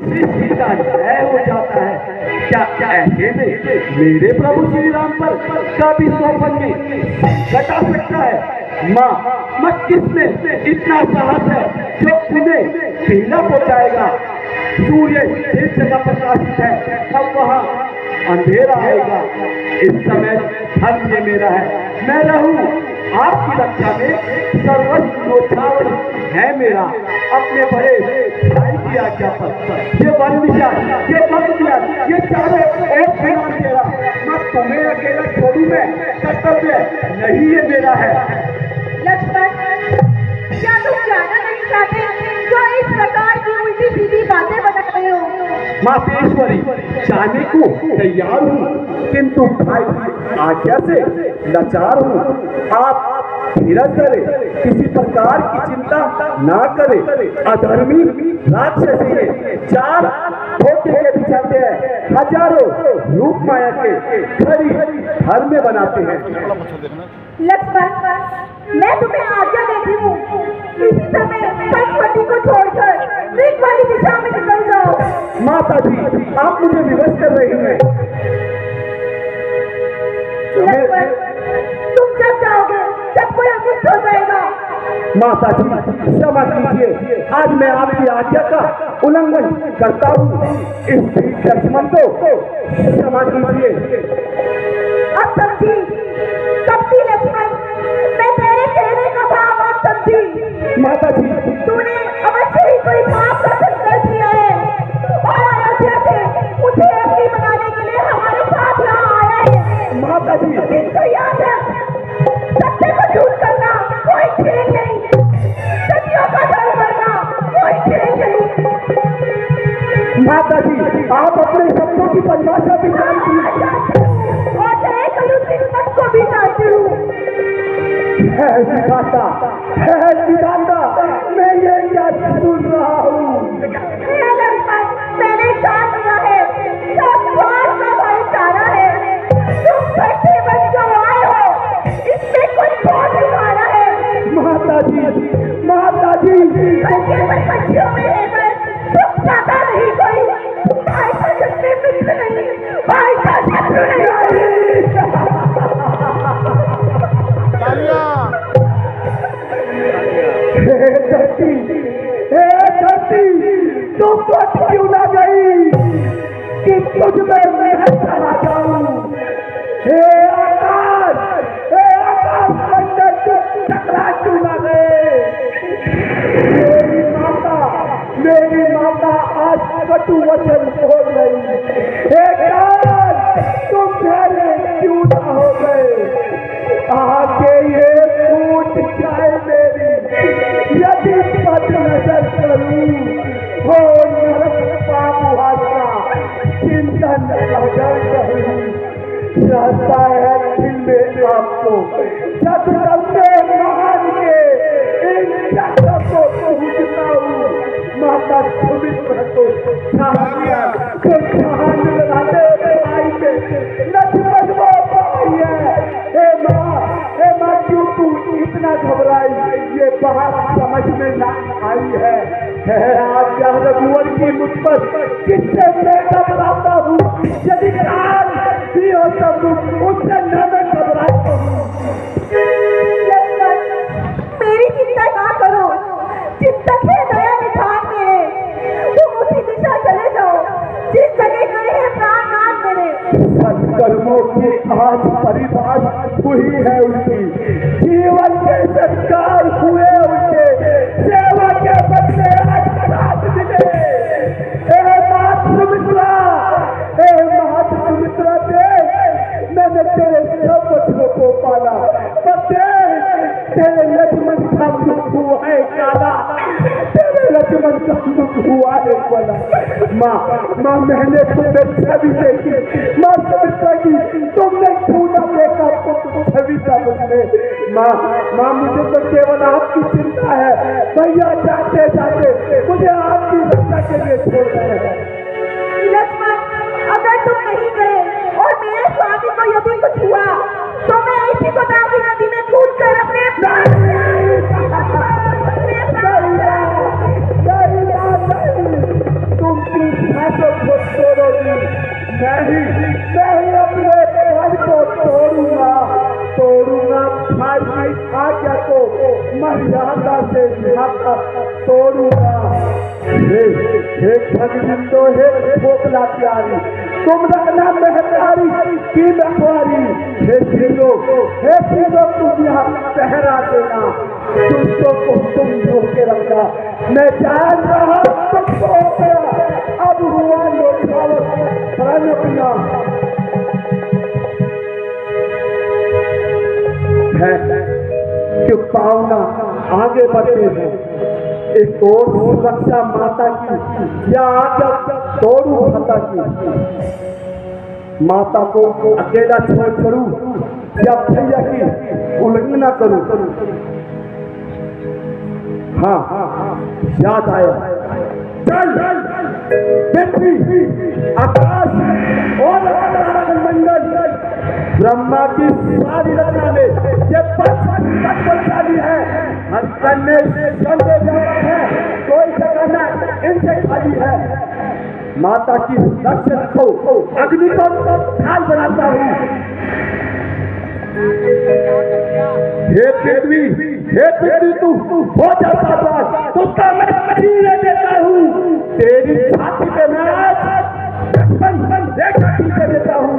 सीता जय हो जाता है। क्या ऐसे में मेरे प्रभु श्री राम पर कभी सौपन में घटा सकता है? माँ किसमें इतना साहस है जो उन्हें पीला पहुंचाएगा? सूर्य जिस जगह प्रकाशित है तब वहाँ अंधेरा आएगा। इस समय धर्म ये मेरा है, मैं रहूं आपकी रक्षा में। सर्वस्व न्योछावर है मेरा अपने बड़े भाई की आज्ञा पर। ये वन दिशा, ये वन दिया, ये चारों एक सेना तेरा। मैं तुम्हें अकेला छोड़ू मैं, कर्तव्य नहीं ये मेरा है। लक्ष्मण, क्या तुम जाना नहीं चाहते जो इस प्रकार की उल्टी सीधी बातें बता रहे हो? मातेश्वरी, जाने को तैयार हूँ, किंतु भाई आज्ञा से लाचार हूँ। आप धीरज करें, किसी प्रकार की चिंता ना करें। अधर्मी राक्षसी है, चार धोखे के बिछाते हैं, हजारों रूप माया के खरी घर में बनाते हैं। लक्ष्मण, मैं तुम्हें आज्ञा देती हूँ, इसी समय पंचवटी को छोड़कर मृग वाली दिशा में निकल जाओ। माता जी, आप मुझे विवश कर रही हैं। लक्ष्मण, तुम जब जाओगे सब कोई अनिष्ट हो जाएगा। माता जी क्षमा कीजिए, आज मैं आपकी आज्ञा का उल्लंघन करता हूँ। इस लक्ष्मण को क्षमा कीजिए। अब समझी कपटी लक्ष्मण, मैं तेरे कहने का भाव अब समझी। माता जी, तूने अवश्य ही कोई पाप का संकल्प किया है और अयोध्या से मुझे अपनी बनाने के लिए हमारे साथ यहाँ आया है। माता जी, किंतु याद है, सत्य को झूठ करना कोई खेल नहीं, सत्यों का डर करना कोई खेल नहीं। माता जी, आप अपने शब्दों की परिभाषा भी जानती हैं और तेरे कलुषित मत को भी जानती हूँ। है विधाता, है विधाता, मैं ये क्या सुन रहा हूँ? मैंने जान लिया है, सब स्वार्थ का भाईचारा है। तुम भट्टे बन जो आए हो, इसमें कुछ बहुत दिखाना है। माता जी, माता जी, बच्चे पर बच्चियों में रहकर तुम ज्यादा नहीं कोई, भाई का सच्चे मित्र नहीं, भाई का शत्रु नहीं। हे धरती, तुम फट क्यों ना गई कि तुझ में मैं चला जाऊं? हे आकाश मंडल, तुम टकरा क्यों ना गए? मेरी माता आज कटु वचन बोल रही। हे कान, तुम ठहरे क्यों ना हो गए? आगे ये फूट जाए मेरी, यदि पद नजर करूं हो नरक पाप भाषा चिंतन अगर करूं। चाहता है दिल में आपको जगदम्बे महान के इन चक्र को पूछता हूँ। माता सुमित्रा को छाया को जहान लगाते भाई के लक्ष्मण वो भाई है। हे माँ, क्यों तू इतना घबराई? ये बात समझ में ना आई है। आज्ञा रघुवर की मुझ पर किससे मैं घबराता हूँ? यदि काल भी हो तब उससे न मैं घबराता हूँ। मेरी चिंता ना करो, चिंतक है दया निधान मेरे। तुम उसी दिशा चले जाओ जिस जगह गए हैं प्राणनाथ मेरे। सत्कर्मों की आज परिभाष हुई है उनकी, जीवन के संस्कार हुए उनके, सेवा के बदले आज रात मिले। हे मात सुमित्रा देख, मैंने तेरे सब बच्चों को पाला, पर तेरे लक्ष्मण का दुख हुआ है काला, तेरे लक्ष्मण का दुख हुआ है काला। माँ मैंने तुम्हें छवि देखी, माँ सुमित्रा की तुमने छूना देखा छवि का मुझे। माँ मुझे तो केवल आपकी चिंता है। भैया जाते जाते मुझे आपकी रक्षा के लिए छोड़ रहे हैं। लक्ष्मण, अगर तुम नहीं गए और मेरे स्वामी को यदि कुछ हुआ तो मैं इसी गोदावरी नदी में कूदकर अपने तुम मैं तो खुद तोड़ूंगी, मैं ही अपने घर को तोड़ूंगा भाई आज्ञा को मर्यादा से तोड़ूंगा। हे भगवंतो, हे भोकला प्यारी, तुम रखना महतारी की रखवारी। हे सिंधो तुम यहाँ पहरा देना, दुष्टों को तुम धोके रखना। मैं जान रहा तुमको हो गया, अब हुआ लोटावत प्राण अपना है कि पावना आगे बढ़ते हैं। एक और सुरक्षा माता की या आज्ञा तोड़ू माता की। माता को अकेला छोड़ू या भैया की उल्लंघना करूं। हाँ, याद आया। चल पृथ्वी, आकाश और मंडल, ब्रह्मा की सारी रचना में ये पक्षी है। हर कन्या है, कोई जगह इनसे खाली है। माता की रक्षा रखो, अग्नि को ढाल बनाता हूँ। हे पृथ्वी तू हो जाता बात, तुझका मैं छीने देता हूँ। तेरी छाती पे मैं आज 55 देखा देता हूँ।